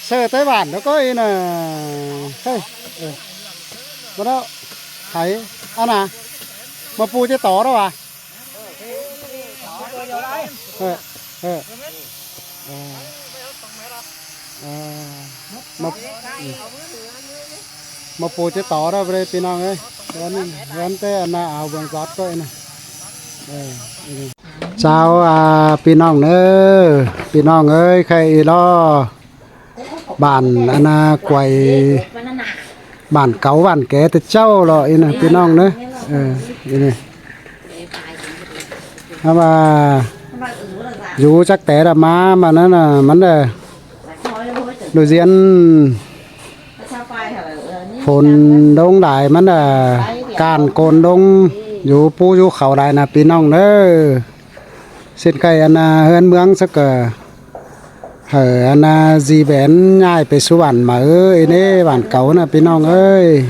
sơ tới bản nó có in là hey bắt đầu thấy ăn à mà pu chứ tỏ đâu à ờ mà pu chứ tỏ đâu đây pin ông ơi gần tới anh ảo vườn giót coi nè chào pin ông nữa pin ông ơi khay lo bản anh quay bản cáu bản ké từ châu rồi nè pin ông nữa này mà dù chắc té là má mà nó là vấn đề đối diện phồn đông đại vấn đề càn cồn đông dù pu dù khẩu đại là pin ông nữa xin cây anh hơn mướn sắc hở anh gì bén nhai về số bản mà ơi nè bản cấu là pin ông ơi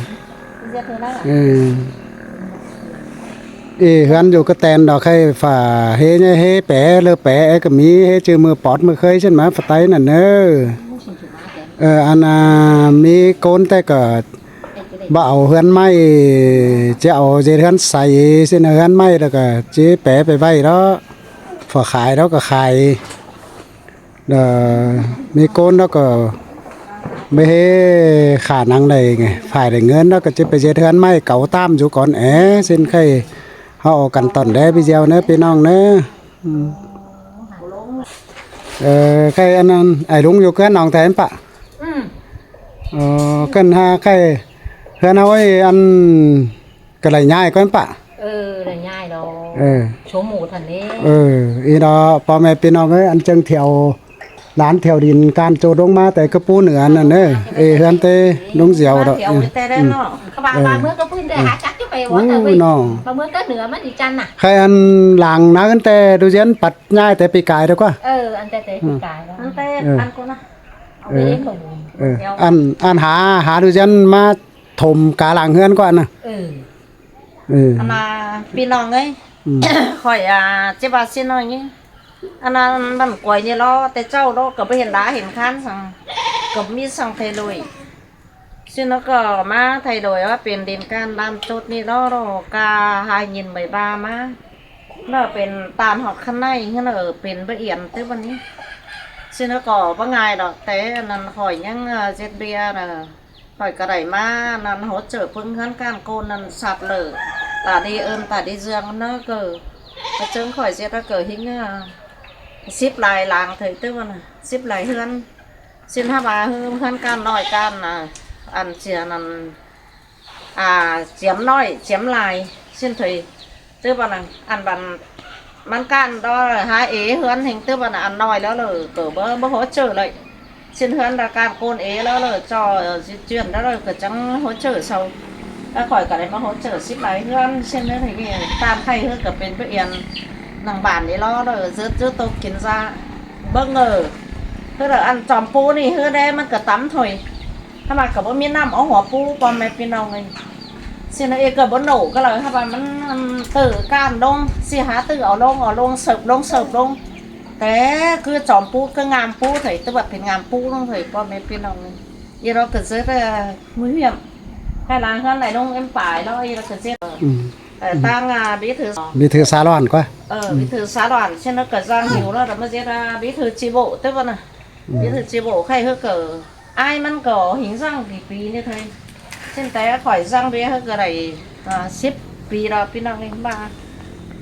hắn dù cái tên đó khay phà hê nhé hê bé lơ bé cái mí hê chưa mưa bọt mưa khơi trên má phật tay nè nơ anh mí côn tay cả bảo hắn may chẹo dệt hắn xài xin hắn may là cả chế bé về vay đó phở khải đó cả khải mí côn đó cả mấy khả năng này phải để ngân đó cả chế bé dệt hắn may cấu tam chú con é xin khay họ cần tận đấy video nữa pin ông nữa cái anh ai đúng vô cái nòng thế em ạ cần ha cái nói ăn cái này nhai có em ạ này nhai đó số một thằng ấy ý đóพ่อแม่พี่น้องเอ้ยอันจังแถวร้านแถวดินการโจดงมาแต่กระปูเหนือนั่นเด้เฮือนเตดงเสียวดอกเขาบางเมื่อก็พื้นได้หาจักจะไปว่าแต่ไปบางเมื่อก็เหนือมันอีจันน่ะใครอันหลังนะกันแต่ดูเย็นปัดง่ายแต่ปีกายดีกว่าอันแต่ปีกายอันแต่อันกูนะอันหาดูเย็นมาถมกาหลังเฮือนก่อนนะอันน่ะพี่น้องเอ้ยข่อยเจ็บสิน้อยนี่อันนั้นมันกวยนี่ล้อแต่เจ้าล้อก็ไปเห็นล้าเห็นคันสั่งก็มีสั่งไทยเลยซึ่งnóก็มาไทยโดยว่าเป็นดินการตามจุดนี่ล้อกา2013มาnóเป็นตามหอกข้างในที่nóเป็นละเอียดtớiวันนี้ซึ่งnóก็บ่ง่ายดอกแต่นั้นข่อยยังเจ็ดเบียน่ะข่อยก็ได้มานั้นhỗ trợพึ่งขั้นการโกนนั้นสัตว์เลยตาดีตาดีเจืองnóก็เชิงข่อยเจ็ดก็เกิดหิ้งship lại làng thầy tư mà ship lại hơn xin hai bà hơn can nói can là ăn chè nằm chém nói chém lại xin thầy tư bà là ăn bàn bán can đó là hai ế hơn hình tư bà là ăn nói đó là cỡ bơ hỗ trợ lại xin hơn là can côn ế đó là cho di chuyển đó là cỡ trắng hỗ trợ sau đã khỏi cả đấy mà hỗ trợ ship lại hơn xin nữa thì tam thay hơn cả bên bữa yên nàng bản đấy lo rồi rớt tôi kiến ra bất ngờ tức là ăn chòm pu này hứa đâyมันก็ตำthôiถ้ามากับว่ามีน้ำเอาหัวปูปอมแม่พี่น้องเลยเสียนเอกกับบ่หนูก็เลยถ้ามันตื่นการลงเสียหาตื่นเอาลงเสิร์ฟลงแต่คือจอมปูก็งามปูถอยตัวแบบเป็นงามปูลงถอยปอมแม่พี่น้องเลยยี่เราเกิดเสียnguy hiểm hay là hơn này lông em phải đóยี่เราเกิดเสียtăng bí thư xã đoàn quá bí thư xã đoàn trên nó cả giang hiểu đó là mới ra bí thư chi bộ tức là bí thư chi bộ khai hơi cỡ ai mang cỡ hình răng thì phí như thế trên té khỏi răng bé hơi cỡ này ship phí đó phí nào hình ba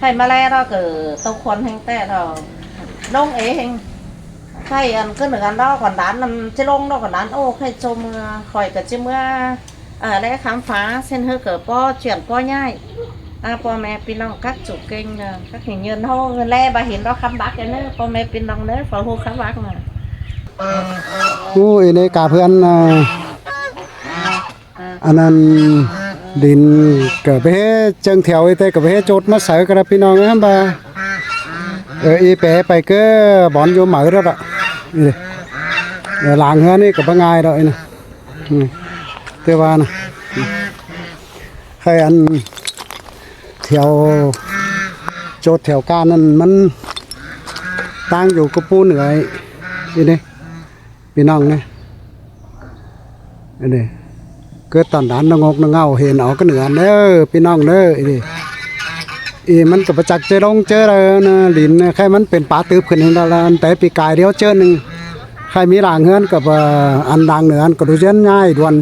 thầy mà le đó cỡ tàu khuẩn hình té đó đông ế hình thầy ăn cứ nửa ăn đó còn đán nằm trên lông đó còn đán ô khai trông khỏi cả chiếc mưa lẽ khám phá xem hơi cỡ po chuyển po nhaiพ่อแม่พี่น้องcác chủ kênh các hình nhân hô le bà hiện đó khám bác cái nữa พ่อแม่พี่น้องnữa phải hô khám bác mà ui đây cảเพื่อนอันนั้นดินเกิดไปเชิงแถวไอ้เต้เกิดไปโจทย์มาใส่กับพี่น้องนะบ่าอีเป๋ไปก็บอนอยู่เหมือแล้วอ่ะหลังเฮือนี่ก็บ่ง่ายดอกนี่เตว่านะให้อันแถวโจทย์แถวการนั้นมันตั้งอยู่กับปูเหนือนี่นี่พี่น้องนี่ อันนี้เกิดตอนนั้นงกเงาเห็นออกก็เหนือเด้อพี่น้องเด้อนี่มันก็ประจักษ์เจอลงเจอแล้วนะลินใครมันเป็นป่าตึบขึ้นนี่ละแต่ปีกายเดียวเจอหนึ่งใครมีหลางเฮือนกับอันดังเหนืออันก็ดูเช่นง่ายด่วน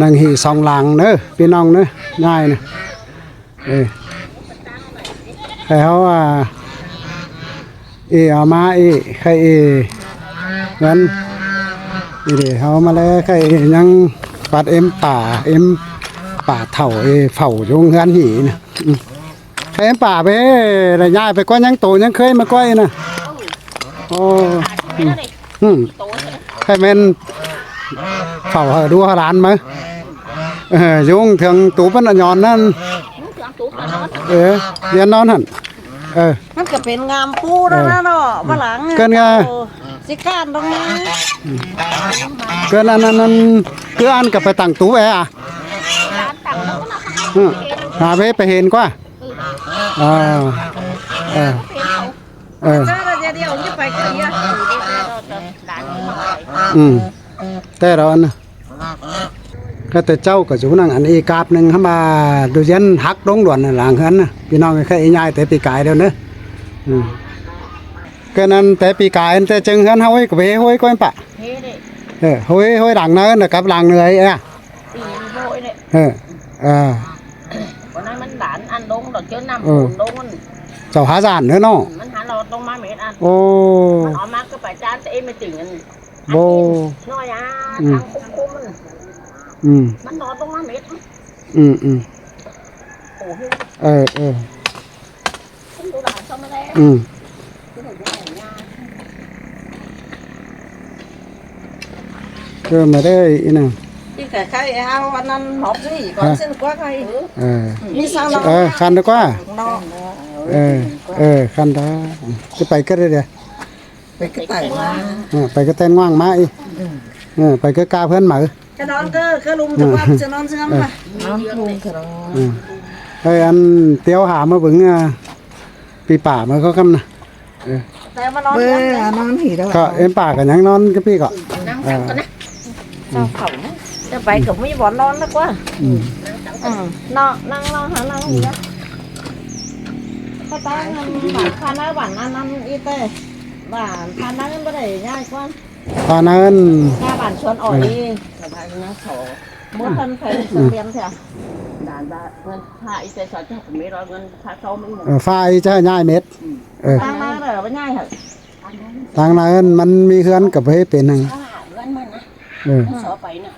นางหีสองหลังเด้อพี่น้องเด้อง่ายนะใครเขาเอามาใครงั้นเดี๋ยวเขามาแล้วใครยังปัดป่าเถ่าเฝ้าอยู่เฮือนหีนะใครป่าไปได้ย้ายไปก้อนยังโตยังเคยมาก้อยนะโอ้ใครแม่นเฝ้าดูร้านมั้ยยุ่งถึงตูปันยอนนั่นเรียนนอนหั่นมันก็เป็นงามปูแล้วนะเนาะบ่หลังเกินไงสิการตรงนี้เกินอันนั้นเกินอันกับไปตั้งตู้หาไปเห็นกว่าเดี๋ยวจะไปกันเนี่ยแต่เรานะก็แต่เจ้าก็อยู่นั่งอันอีกาบหนึ่งเข้ามาดูยันหักดงด่วนหลังเฮือนนะพี่น้องแค่ง่ายแต่ปีกายเดียวเนอะก็นั้นแต่ปีกายแต่จึงเฮือนเฮาก็ไปห้อยก้อนปะห้อยหลังนั้นกับหลังเหนื่อยวันนั้นมันด่านอันดงดอกเจ้าน้ำดงเจ้าหาจานเนอะน้องมันหาเราตรงมาเม็ดอันโอ้มันออกมาก็ไปจานแต่ไม่ติ่งกันโบน้อยทางคุ้มมันนอนตรงมาเม็ดดูหลานเขาไม่ได้ก็มาได้อีน่ะที่แต่ใครเอาวันนั้นหอบสิก่อนเส้นกว่าใครมีสาวน้องคันดีกว่าคันได้จะไปก็ได้เดี๋ยวไปก็ไต่มาไปก็เต้นว่างมาอีไปก็กาเพื่อนหมาจะนอนก็ลุมจะว่าจะนอนเชื่อมป่ะนอนลุมก็นอนอันเตี้ยวหามาบึงปีป่ามาเขาคำนะแต่มานอนนอนหีแล้วก็ป่ากันยังนอนก็พี่ก็นั่งกันนะเจ้าเขาจะไปกับไม่บ่อนอนนะกว่านั่งหานั่งหีแล้วก็ตั้งพาน้าหวานนั่นอีเต้หวานพาน้าก็ไม่ได้ง่ายกว่าพานั้นถ้าบ้านชวนอ่อยสบายนะโถเมื่อคนเคยเรียนเถอะด่านเงินพาอีเจสอนเจ้าผมไม่รอเงินพาเขาไม่หมดไฟจะง่ายเม็ดทางนั้นเหรอไม่ง่ายเหรอทางนั้นมันมีเคลื่อนกับให้เป็นหนึ่งเงินมันนะสอไปนะ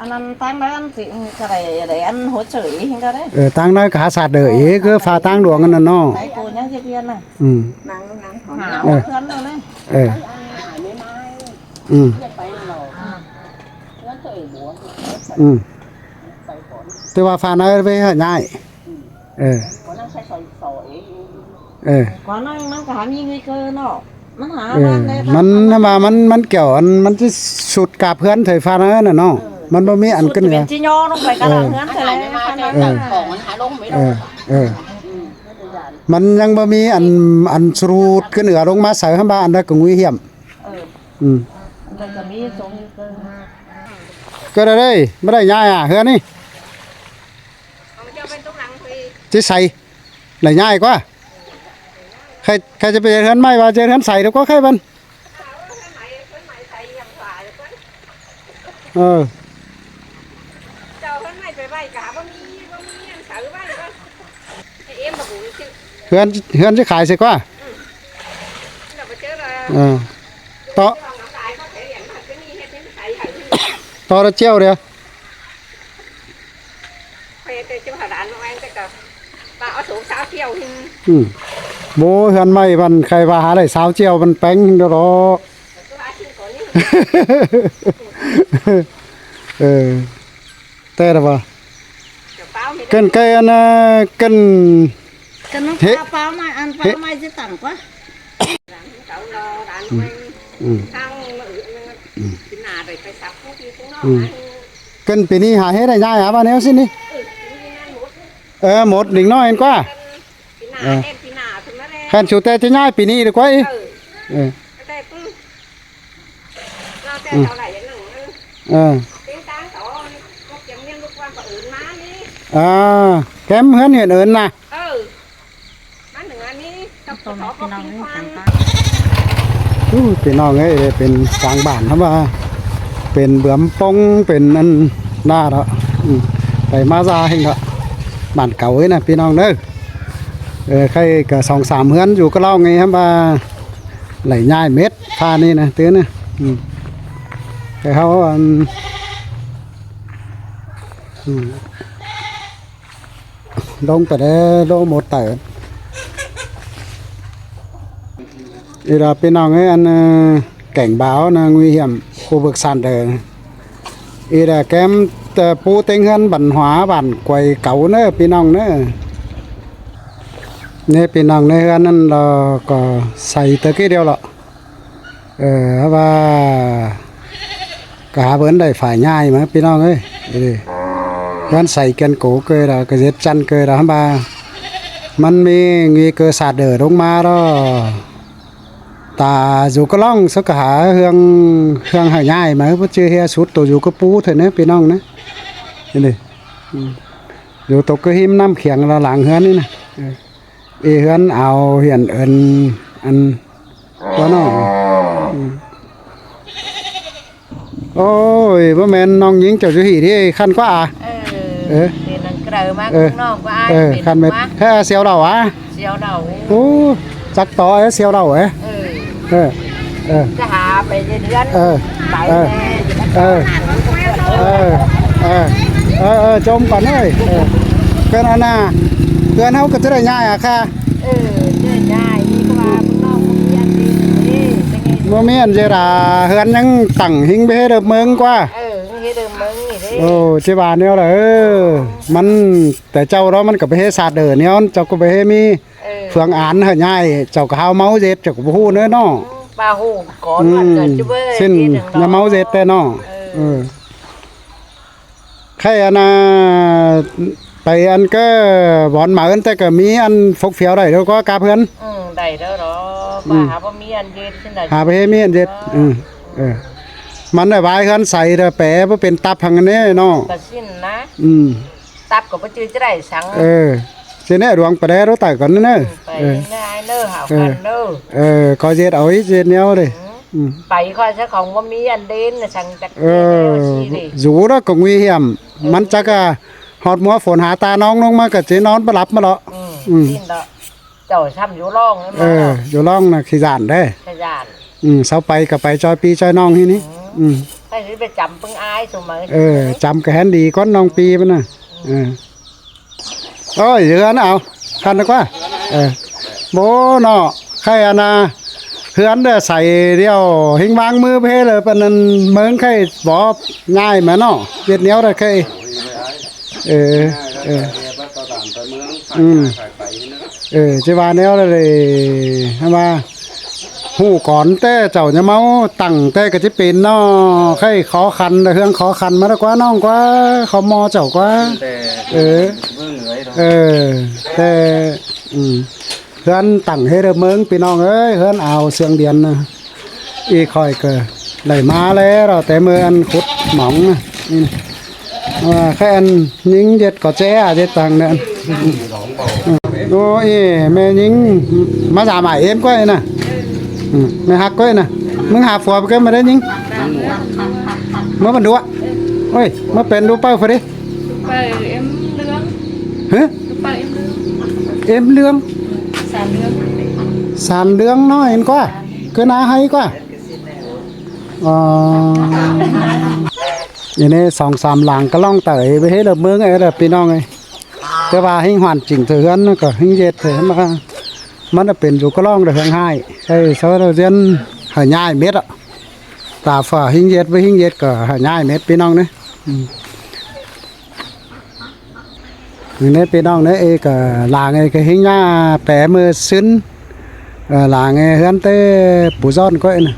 อันนั้นทางนั้นสิจะได้อันหัวเฉยเห็นก็ได้ทางนั้นขาสัตว์เด้อคือฟ้าทางหลวงกันน่ะเนาะไอ้กูยังเพี้ยนน่ะนั่งหาเพื่อนเลยแต่ว่าฟ้านั้นไปหาง่ายก่อนนั้นใช้สอยมันก็หามีเงินเกินเนาะมันหามันเกี่ยวมันจะสุดกาเพื่อนไถฟ้านั้นน่ะเนาะมันบ่มีอันกันเหรอจิย่อลงไปกระหลังเฮือนใส่เลยของมันหาลงไม่ได้มันยังบ่มีอันสูดขึ้นเหนือลงมาใส่ข้างบ้านอันนั้นก็nguy hiểmมันจะมีทรงก็ได้ไม่ได้ย้ายเฮือนนี่จะใส่ไหนง่ายกว่าใครจะไปเฮือนไม้ว่าเจอเฮือนใส่แล้วก็ใครมันเจ้าเฮือนไม้ไปไว้กะบ่มีอันใส่ไว้ก็เอ็มบ่ฮู้สิเฮือนจะขายสิกว่าต่อระเจียวเดียวโบเฮือนไม่มันใครว่าหาได้สาวเจียวมันแป้งเด้อแต่ละบ่เกินอันเกินป้าไม่อันป้าไม่จะต่างกว่าเกินปีนี้หาให้ได้ง่ายหาบ้านแนวสินี่หมดหนึ่งน้อยเห็นกว่าแค่ชูแต่จะง่ายปีนี้ดีกว่า có kiếm niên lúc quan có ớn má đi kém hơn hiện ớn nè má nửa ní tập có có kinh khoan พี่น้องเอ้ยเป็นกลางบ้านครับว่าเป็นเบื้อมปงเป็นอันหน้าเนาะไปมาซาเฮงเนาะบ้านเก่าเอ้ยนะพี่น้องเด้อใครก็2-3เฮือนอยู่ก็เล่าไงครับว่าไหลง่ายเม็ดพานี่นะตื้อนะแต่เขาลงไปได้โลหมดเต๋ออีlà bên nào ấy anh cảnh báo là nguy hiểm khu vực sạt lở ý là kém pu tinh hơn bản hóa bản quầy cấu nữa bên nào nữa nên bên nào này anh là có xây tới cái điều lọ và cả vấn đề phải nhai mà bên nào ấy anh xây kiên cố cơ là cái dép chăn cơ là baมันมีnguy cơ sạt lở đúng mà đó ta dù có long sao cả hương hải nhai mà vẫn chưa he suốt tổ dù có pú thôi nữa bên ông nữa đây dù tổ cái him năm khiển là làng hương đấy nè y hương ảo hiện ẩn ăn có nó ôi bố mẹ nong những kiểu chú hỉ đi khăn quá à thì nó cờ mà cũng nó có ai khăn mệt thế xéo đầu á xéo đầu chắc to ấy xéo đầu ấy cái hạ về dưới đất bảy trông còn ơi cái này nè cái nào cái này nhai à kha nhai đi qua mua miếng gì là hơn những tặng hình bê được mừng quá chế bà nêu là mình tại châu đó mình có bê sạt ở nêu cho có bê mi phương án hả nhai cháu có hao máu dệt cháu có hù nữa nó ba hù có luôn chứ bơi xin nhà máu dệt đây nó khai anhไปอันก็บอนมาอันแต่ก็มีอันฟกเฟียวได้แล้วก็กาเพื่อนได้แล้วเนาะมาหาบ่มีอันเย็ดที่ไหนหาไปให้มีอันเย็ดมันได้ไว้คันใส่แต่แปะบ่เป็นตับพังอันนี้เนาะก็สิ้นนะตับก็บ่จื้อจะได้สังสิเนี่ยดวงไปได้รถไต่ก่อนเนอะได้เนอะหากันเนอะก็เย็ดเอาไว้เย็ดแนวเลยไปค่อยซะของบ่มีอันเด่นน่ะสั่งจักอยู่đóก็nguy hiểmมันจักหอดมัวฝนหาตาน้องลงมาก็สินอนบ่หลับมาแล้วสิ้นแล้วเจ้าช้ำอยู่ร่องอยู่ร่องน่ะขี้ย่านเด้ขี้ย่านเซาไปก็ไปจอยปีจอยน้องที่นี่ไปสิไปจำปึงอายซุมื้อจำก็แฮนดีก้อนน้องปีมันน่ะโอ้ยเดือนเอาคันดีกว่าโบเนาะใครอะนะเฮือนเด้อใส่เดียวหิงวางมือเพเลยปานนั้นเมืองใครบ่ง่ายแม่เนาะเวียดเหนียวได้ใครจะว่าแนวเลยว่าหูก่อนแต่เจ้าจะเมาตั้งแต่ก็จะเป็นเนาะใครขอคันเฮืองขอคันมาแล้วกว่าน้องกว่าเขามอเจ้ากว่าแต่เฮือนตั้งให้เด้อเมืองพี่น้องเอ้ยเฮือนเอาเสียงเดียนนะอีค่อยก็ได้มาแล้วแต่เมื่ออันขุดหมองนะแค่อันยิงเด็ดก็แจ้เด็ดต่างเนี่ยโอ้ยแม่ยิงมาสามเอ็มก้อยน่ะแม่หักก้อยน่ะมึงหาฝัวไปกันมาได้ยิงเมื่อมันดูอ่ะโอ้ยเมื่อเป็นดูเป้าพอดีไปเอ็มเรื่องฮะไปเอ็มเรื่องสามเรื่องน้อยเห็นกว่าคือน่าให้กว่าอย่างนี้2-3หลังก็ล่องเตยไปให้เราเมืองไอ้เราพี่น้องไงแต่ว่าให้hoàn chỉnh thời gianก็ให้เย็ดเลยมามันเป็นอยู่ก็ล่องได้ทั้งให้ใช่เพราะเราเรียนหาง่ายเม็ดอ่ะตาฝ่าให้เย็ดไปให้เย็ดก็หาง่ายเม็ดพี่น้องเนี่ยอย่างนี้พี่น้องเนี่ยเอก็หลังไอ้ก็ให้ง่าแปะมือซึ้นหลังไอ้เฮือนเต้ปู่ซ้อนก็ไอ้น่ะ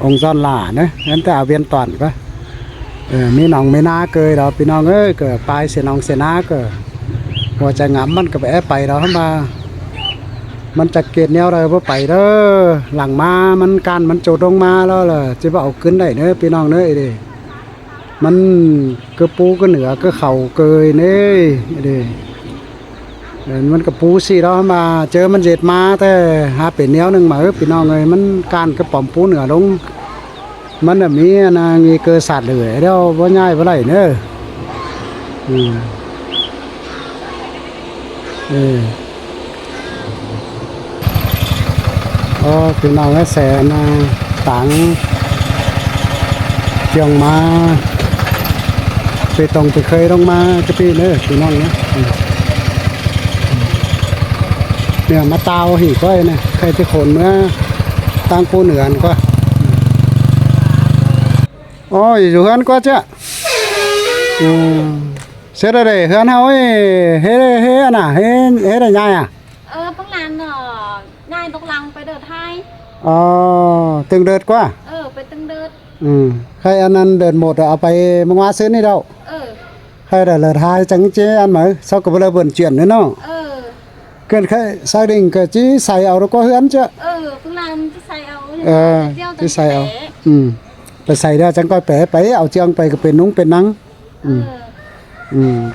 องค์ซ้อนหล่าเนอะเฮือนเต้เอาเวียนตอนก็มีน้องไม่น่าเกยเราพี่น้องเอ้ยก็ไปเสียน้องเสียน้าก็หัวใจงำมันก็ไปเราเข้ามามันจะเกลียดแนวอะไรว่าไปเด้อหลังมามันการมันโจดลงมาแล้วล่ะจะว่าเอาขึ้นได้เนอะพี่น้องเนอะดิ มันก็ปูก็เหนือก็เข่าเกยเน่เด้มันก็ปูสิเรามาเจอมันเจ็ดมาแต่หาเป็นแนวหนึงมาพี่น้องเอ้ยมันการกระป๋อมปูเหนือลงมันแบบนี้นะมีเกิดสัตว์เลยเดี๋ยวบ่ง่ายบ่ไรเนอะพี่น้องไอ้แสนะตังเจียงมาไปตรงไปเคยลงมาจะพี่เนอะพี่น้องนะเนี่ยมาเตาหีก้อยนะใครจะขนเมื่อตั้งปูเหนือนก็อ๋ออยู่เฮือนก็จ้ะเสร็จแล้วเด้เฮือนเฮาเฮ้น่ะเฮ้ได้ยังอ่ะbác làm ngay bác lăng phải đợt hai อ๋อตึงเดิดกว่า phải từng đợt ใครอันนั้นเดินหมดเอาไปมังว่าซื้อนี่đâuใครได้เลยทายจังchế ăn mà sao có bao giờ vận chuyển nữa nó cần khai xác định cái chỉ xài áo nó có hướng chứ bác làm chỉ xài áo chỉ xài áo ไปใส่ได้จังก็แปะไปเอาเจียงไปก็เป็นนุ้งเป็นนัง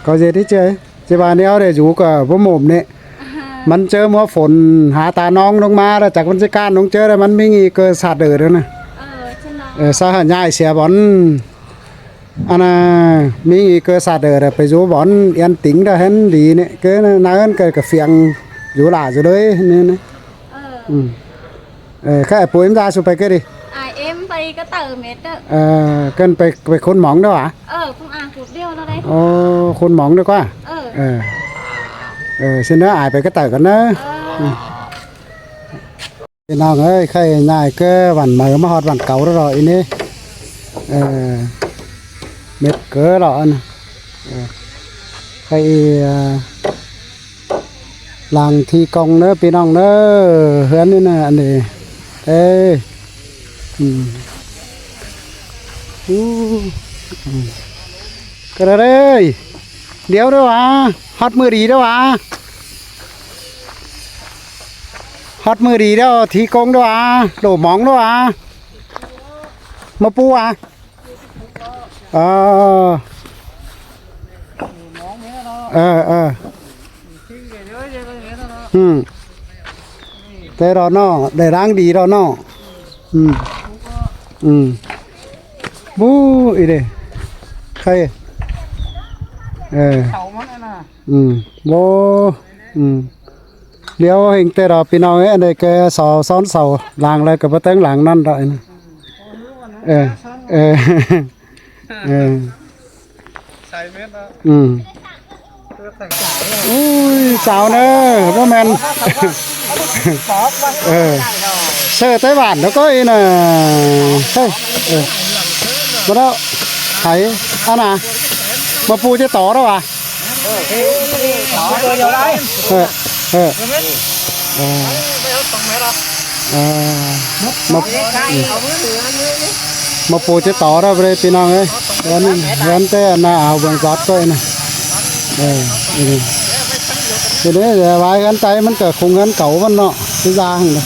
ก็เจที่เจบานนี้เอาได้อยู่กับพวกหม่มเนี่ยมันเจอมัวฝนหาตาน้องลงมาแล้วจากวันที่การน้องเจอแล้วมันไม่มีเกิดสาดเดือดแล้วนะสาหัสใหญ่เสียบอลอันน่ะมีเกิดสาดเดือดไปอยู่บอลยันติ๋งได้เห็นดีเนี่ยเกิดน้าเอิ้นเกิดกับเฟียงอยู่หล่าอยู่เลยนี่นะแค่ปุ๋ยมันได้สุดไปก็ดีem bay cái tờ mệt đó กันไปคนหมองด้วยอ่ะkhông ăn cụt điêu đâu đấy โอ้คนหมองด้วยกว่าxin nó aiไปก็เต๋อกันนะพี่น้องเอ้ยใครนายก็วันมาฮอดวันเก่าแล้วรออีนี่เม็ดเกลือหรอนะใครลางที่กองเนอะพี่น้องเนอะเฮือนนี่นะอันนี้ก็เลยเดี๋ยวด้วยวะฮอตมือดีด้วยวะฮอตมือดีด้วยทีกงด้วยวะโดหมองด้วยวะมาปูวะแต่เราเนาะได้ร่างดีเราเนาะบูอีเด้ใครโบเดี๋ยวเห็นแต่เราพี่น้องอันนี้แกสอซ้อนเสาหลังอะไรกับพระเต้งหลังนั่นได้นะใส่เม็ดนะอุ้ยสาวเนอะก็แมนเสื้อไต้หวันแล้วก็อีน่ะเฮ้ยมาแล้วไข่อันน่ะมาปูจะต่อแล้ววะมาปูจะต่อแล้วเลยพี่น้องเอ้ยงั้นแต่น่าเอาเบื้องจัดก็นะทีนี้เดี๋ยวไว้กันใจมันเกิดคงกันเก่ามันเนาะที่ยางเลย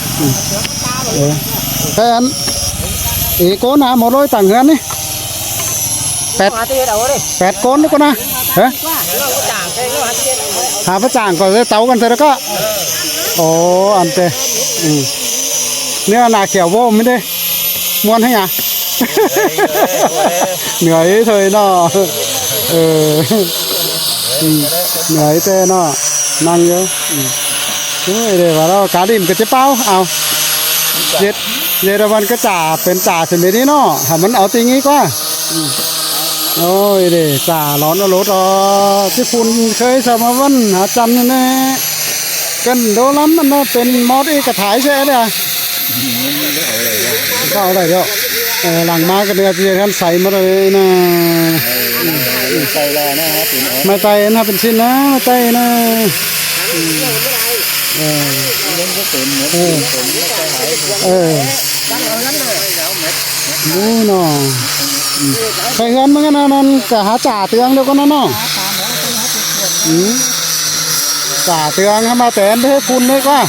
แค่อันอีโก้นะหมดเลยต่างกันนี่8 con đấy con à hả hả phát chàng còn cái tấuกันเสร็จแล้วก็โอ้อันเต้เนี่ยหน้าเขียวโว้ไม่ได้ม้วนให้อ่ะเหนื่อยเธอเนาะเหนื่อยเต้เนาะนั่งเยอะเดี๋ยวว่าเราการดิมก็จะเป้าเอาเย็ดวันก็จ่าเป็นจ่าเสร็จไม่ได้เนาะหามันเอาตีงี้กว่าโอ้ยเด้จ่าร้อนรถที่คุณเคยสมาวันหาจันนี่แน่กันโดนล้ำมันเป็นมอดอีกระถายใช่ไหมก็เอาอะไรเดี๋ยวหลังมากันเนี่ยจะท่านใส่มาเลยนะใส่แล้วนะครับไม่ไตนะเป็นชิ้นนะไม่ไตนะนู้นน่ะใครเงินมันก็นั่นก็หาจ่าเตืองเดี๋ยวก็นั่นเนาะจ่าเตืองให้มาแต่นให้คุณได้กว่า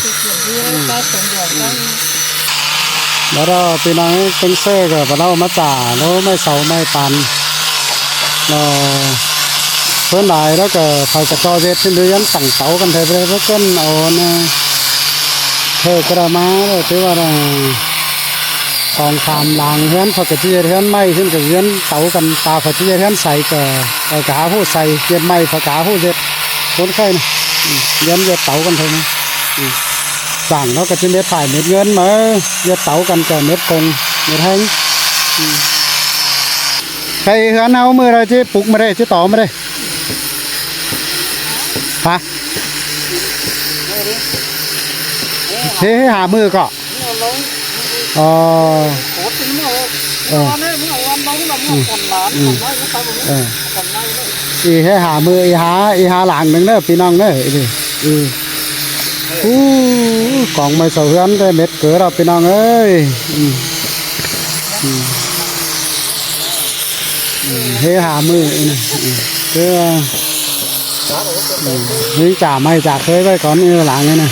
แล้วเราปีนังเป็นเซ่กับเรามาจ่าแล้วไม่เสาไม่ปัน เพื่อนหลายแล้วก็ไฟกระจอกเด็ดที่เรือนตั้งเตากันเถอะเลยเพราะกันเอานะเธอกระมาเลยที่ว่าทองคำลางเฮือนพอกระเทียเฮือนไม้ขึ้นกับเฮือนเตากันตาพอกระเทียเฮือนใส่ก็กะหาผู้ใส่เย็นไม้พอกะหาผู้เด็ดคนไข้นะเย็นเย็ดเตากันเถอะนะสั่งแล้วก็จะเม็ดถ่ายเม็ดเงินมาเย็ดเตากันกับเม็ดกงเม็ดแห้งใครเฮือนเอามือเราจะปลุกมาได้จะต่อมาได้ฮะเฮ้หามือก็อ๋ออีให้หามืออีหาหลังหนึ่งเด้อพี่น้องเด้อกล่องไม่เสาเฮือนได้เม็ดเกลือเราพี่น้องเอ้ยให้หามือเพื่อนี่จ่าไม่จ่าเคยไว้ก่อนนี่หลังนี่นะ